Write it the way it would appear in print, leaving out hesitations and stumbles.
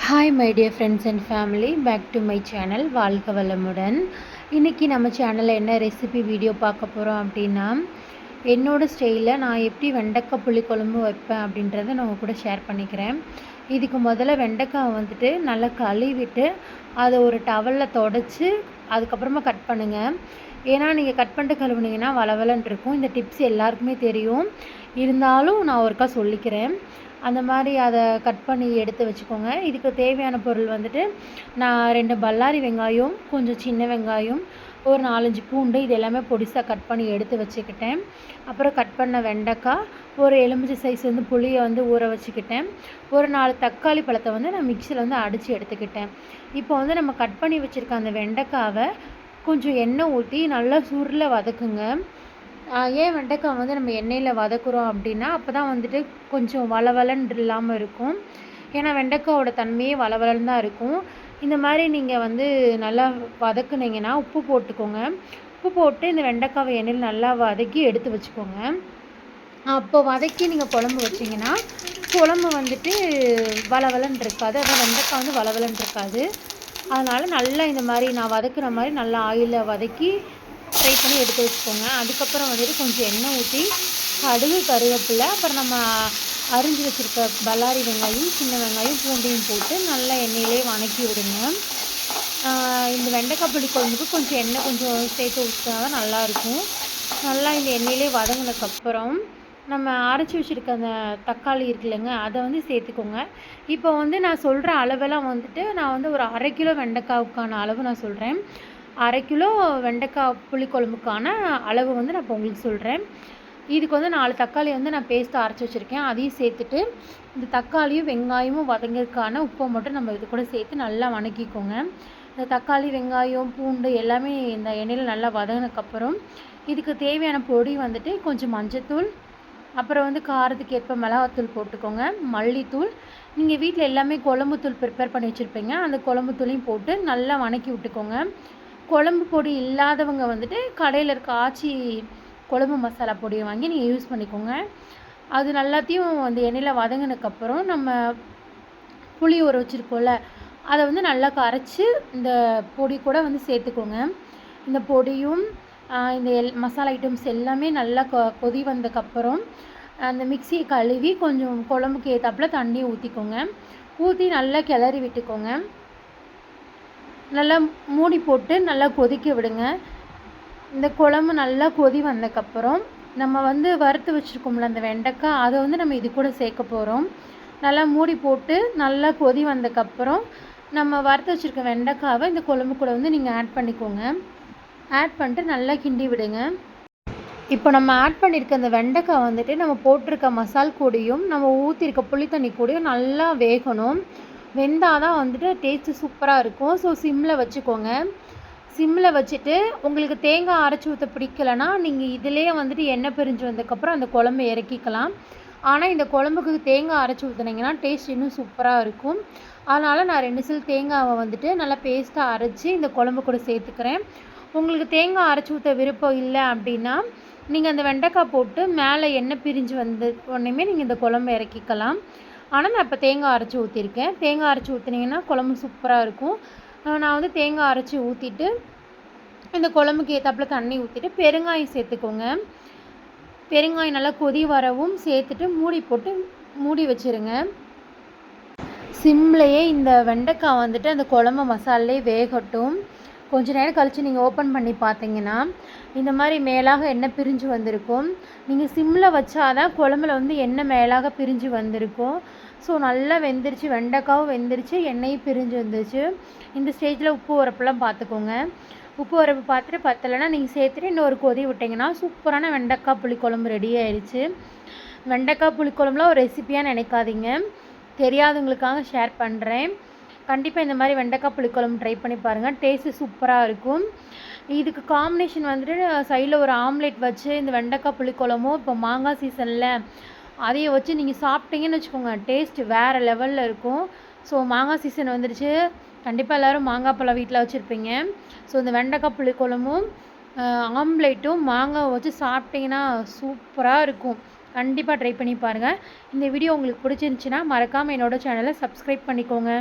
Hi my dear friends and family, back to my channel வாழ்க வளமுடன். இன்றைக்கி நம்ம சேனலில் என்ன ரெசிபி வீடியோ பார்க்க போகிறோம் அப்படின்னா, என்னோடய ஸ்டைலில் நான் எப்படி வெண்டைக்காய் புளிக்குழம்பு வைப்பேன் அப்படின்றத நான் உங்கள் கூட ஷேர் பண்ணிக்கிறேன். இதுக்கு முதல்ல வெண்டைக்காய் வந்துட்டு நல்லா கழுவிட்டு அதை ஒரு டவலில் தொடச்சி அதுக்கப்புறமா கட் பண்ணுங்கள். ஏன்னா நீங்கள் கட் பண்ணிட்டு கழுவுனீங்கன்னா வளவலன்னு இருக்கும். இந்த டிப்ஸ் எல்லாருக்குமே தெரியும், இருந்தாலும் நான் ஒருக்கா சொல்லிக்கிறேன். அந்த மாதிரி அதை கட் பண்ணி எடுத்து வச்சுக்கோங்க. இதுக்கு தேவையான பொருள் வந்துட்டு நான் 2 பல்லாரி வெங்காயம், கொஞ்சம் சின்ன வெங்காயம், ஒரு 4-5 பூண்டு, இது எல்லாமே பொடிசாக கட் பண்ணி எடுத்து வச்சுக்கிட்டேன். அப்புறம் கட் பண்ண வெண்டைக்காய், ஒரு எலுமிச்சை சைஸ் வந்து புளியை வந்து ஊற வச்சுக்கிட்டேன். ஒரு 4 தக்காளி பழத்தை வந்து நான் மிக்சியில் வந்து அடித்து எடுத்துக்கிட்டேன். இப்போ வந்து நம்ம கட் பண்ணி வச்சுருக்க அந்த வெண்டைக்காவை கொஞ்சம் எண்ணெய் ஊற்றி நல்லா சுருள வதக்குங்க. ஏன் வெண்டைக்காய் வந்து நம்ம எண்ணெயில் வதக்குறோம் அப்படின்னா, அப்போ தான் வந்துட்டு கொஞ்சம் வளவலன்னு இல்லாமல் இருக்கும். ஏன்னா வெண்டைக்காயோட தன்மையே வளவலன்னு தான் இருக்கும். இந்த மாதிரி நீங்கள் வந்து நல்லா வதக்குனீங்கன்னா உப்பு போட்டுக்கோங்க. உப்பு போட்டு இந்த வெண்டைக்காவை எண்ணெயில் நல்லா வதக்கி எடுத்து வச்சுக்கோங்க. அப்போ வதக்கி நீங்கள் குழம்பு வச்சிங்கன்னா குழம்பு வந்துட்டு வளவலன்னு இருக்காது. அதான் வெண்டைக்காய் வந்து வளவலன்னு இருக்காது. அதனால் நல்லா இந்த மாதிரி நான் வதக்குற மாதிரி நல்லா ஆயிலில் வதக்கி ஃப்ரை பண்ணி எடுத்து வச்சுக்கோங்க. அதுக்கப்புறம் வந்துட்டு கொஞ்சம் எண்ணெய் ஊற்றி கடுகு, கருவேப்பிலை, அப்புறம் நம்ம அரிஞ்சு வச்சுருக்க பல்லாரி வெங்காயம், சின்ன வெங்காயம், பூண்டையும் போட்டு நல்லா எண்ணெயிலே வதக்கி விடுங்க. இந்த வெண்டைக்காய் புளி குழம்புக்கு கொஞ்சம் எண்ணெய் கொஞ்சம் சேர்த்து ஊற்றினா தான் நல்லாயிருக்கும். நல்லா இந்த எண்ணெயிலே வதங்கினதுக்கப்புறம் நம்ம அரைச்சி வச்சுருக்க அந்த தக்காளி இருக்குல்லங்க, அதை வந்து சேர்த்துக்கோங்க. இப்போ வந்து நான் சொல்கிற அளவெல்லாம் வந்துட்டு நான் வந்து ஒரு 1/2 கிலோ வெண்டைக்காவுக்கான அளவு நான் சொல்கிறேன். 1/2 கிலோ வெண்டைக்காய் புளிக்குழம்புக்கான அளவு வந்து நான் இப்போ உங்களுக்கு சொல்கிறேன். இதுக்கு வந்து 4 தக்காளி வந்து நான் பேஸ்ட்டாக அரைச்சி வச்சுருக்கேன். அதையும் சேர்த்துட்டு இந்த தக்காளியும் வெங்காயமும் வதங்கிறதுக்கான உப்பை மட்டும் நம்ம இது கூட சேர்த்து நல்லா வதக்கிக்கோங்க. இந்த தக்காளி, வெங்காயம், பூண்டு எல்லாமே இந்த எண்ணெயில் நல்லா வதங்கினதுக்கப்புறம் இதுக்கு தேவையான பொடி வந்துட்டு கொஞ்சம் மஞ்சத்தூள், அப்புறம் வந்து காரத்துக்கு ஏற்ப மிளகாத்தூள் போட்டுக்கோங்க. மல்லித்தூள், நீங்கள் வீட்டில் எல்லாமே குழம்புத்தூள் ப்ரிப்பேர் பண்ணி வச்சுருப்பீங்க, அந்த குழம்புத்தூளையும் போட்டு நல்லா வதக்கி விட்டுக்கோங்க. குழம்பு பொடி இல்லாதவங்க வந்துட்டு கடையில் இருக்க ஆச்சி குழம்பு மசாலா பொடியை வாங்கி நீங்கள் யூஸ் பண்ணிக்கோங்க. அது எல்லாத்தையும் அந்த எண்ணெயில் வதங்கினதுக்கப்புறம் நம்ம புளி ஊற வச்சுருக்கோம்ல, அதை வந்து நல்லா கரைச்சி இந்த பொடி கூட வந்து சேர்த்துக்கோங்க. இந்த பொடியும் இந்த மசாலா ஐட்டம்ஸ் எல்லாமே நல்லா கொதி வந்ததுக்கப்புறம் அந்த மிக்சியை கழுவி கொஞ்சம் குழம்புக்கு ஏற்றாப்புல தண்ணி ஊற்றிக்கோங்க. ஊற்றி நல்லா கிளறி விட்டுக்கோங்க. நல்லா மூடி போட்டு நல்லா கொதிக்க விடுங்க. இந்த குழம்பு நல்லா கொதி வந்ததுக்கப்புறம் நம்ம வந்து வறுத்து வச்சுருக்கோம்ல அந்த வெண்டைக்காய், அதை வந்து நம்ம இது கூட சேர்க்க போகிறோம். நல்லா மூடி போட்டு நல்லா கொதி வந்ததுக்கப்புறம் நம்ம வறுத்து வச்சுருக்க வெண்டைக்காவை இந்த குழம்பு கூட வந்து நீங்கள் ஆட் பண்ணிக்கோங்க. ஆட் பண்ணிட்டு நல்லா கிண்டி விடுங்க. இப்போ நம்ம ஆட் பண்ணியிருக்க அந்த வெண்டைக்காய் வந்துட்டு நம்ம போட்டிருக்க மசால் கூடையும் நம்ம ஊற்றிருக்க புளித்தண்ணி கூடையும் நல்லா வேகணும். வெந்தால் தான் வந்துட்டு டேஸ்ட்டு சூப்பராக இருக்கும். ஸோ சிம்மில் வச்சுக்கோங்க. சிம்மில் வச்சுட்டு உங்களுக்கு தேங்காய் அரைச்சி ஊற்ற பிடிக்கலைன்னா நீங்கள் இதிலே வந்துட்டு எண்ணெய் பிரிஞ்சு வந்ததுக்கப்புறம் அந்த குழம்பு இறக்கிக்கலாம். ஆனால் இந்த குழம்புக்கு தேங்காய் அரைச்சி ஊற்றுனீங்கன்னா டேஸ்ட் இன்னும் சூப்பராக இருக்கும். அதனால் நான் 2 சில் தேங்காவை வந்துட்டு நல்லா பேஸ்ட்டாக அரைச்சி இந்த குழம்பு கூட சேர்த்துக்கிறேன். உங்களுக்கு தேங்காய் அரைச்சி ஊற்ற விருப்பம் இல்லை அப்படின்னா நீங்கள் அந்த வெண்டைக்காய் போட்டு மேலே எண்ணெய் பிரிஞ்சு வந்த உடனேமே நீங்கள் இந்த குழம்பு இறக்கிக்கலாம். ஆனால் நான் இப்போ தேங்காய் அரைச்சி ஊற்றிருக்கேன். தேங்காய் அரைச்சி ஊற்றினீங்கன்னா குழம்பு சூப்பராக இருக்கும். நான் வந்து தேங்காய் அரைச்சி ஊற்றிட்டு இந்த குழம்புக்கு ஏற்றாப்புல தண்ணி ஊற்றிட்டு பெருங்காயம் சேர்த்துக்கோங்க. பெருங்காயம் நல்லா கொதி வரவும் சேர்த்துட்டு மூடி போட்டு மூடி வச்சுருங்க. சிம்லேயே இந்த வெண்டைக்காய் வந்துட்டு அந்த குழம்பு மசாலே வேகட்டும். கொஞ்ச நேரம் கழித்து நீங்கள் ஓப்பன் பண்ணி பார்த்தீங்கன்னா இந்த மாதிரி மேலாக எண்ணெய் பிரிஞ்சு வந்திருக்கும். நீங்கள் சிம்மில் வச்சாதான் குழம்புல வந்து எண்ணெய் மேலாக பிரிஞ்சு வந்திருக்கும். ஸோ நல்லா வெந்துருச்சு, வெண்டைக்காவும் வெந்துருச்சு, எண்ணெயும் பிரிஞ்சு வந்துருச்சு. இந்த ஸ்டேஜில் உப்பு உரப்புலாம் பார்த்துக்கோங்க. உப்பு உரப்பு பார்த்துட்டு பத்தலைன்னா நீங்கள் சேர்த்துட்டு இன்னொரு கொதி விட்டிங்கன்னா சூப்பரான வெண்டைக்காய் புளிக்குழம்பு ரெடி ஆயிடுச்சு. வெண்டைக்காய் புளிக்குழம்புலாம் ஒரு ரெசிப்பியாக நினைக்காதீங்க, தெரியாதவங்களுக்காக ஷேர் பண்ணுறேன். கண்டிப்பாக இந்த மாதிரி வெண்டைக்காய் புளிக்குழம்பு ட்ரை பண்ணி பாருங்கள், டேஸ்ட்டு சூப்பராக இருக்கும். இதுக்கு காம்பினேஷன் வந்துட்டு சைடில் ஒரு ஆம்லேட் வச்சு இந்த வெண்டைக்காய் புளிக்குழம்பும் இப்போ மாங்காய் சீசனில் அதையை வச்சு நீங்கள் சாப்பிட்டீங்கன்னு வச்சுக்கோங்க, டேஸ்ட்டு வேறு லெவலில் இருக்கும். ஸோ மாங்காய் சீசன் வந்துடுச்சு, கண்டிப்பாக எல்லோரும் மாங்காய் பழம் வீட்டில் வச்சுருப்பீங்க. ஸோ இந்த வெண்டைக்காய் புளிக்குழம்பும் ஆம்லேட்டும் மாங்காய் வச்சு சாப்பிட்டிங்கன்னா சூப்பராக இருக்கும். கண்டிப்பாக ட்ரை பண்ணி பாருங்கள். இந்த வீடியோ உங்களுக்கு பிடிச்சிருந்துச்சின்னா மறக்காமல் என்னோடய சேனலை சப்ஸ்கிரைப் பண்ணிக்கோங்க.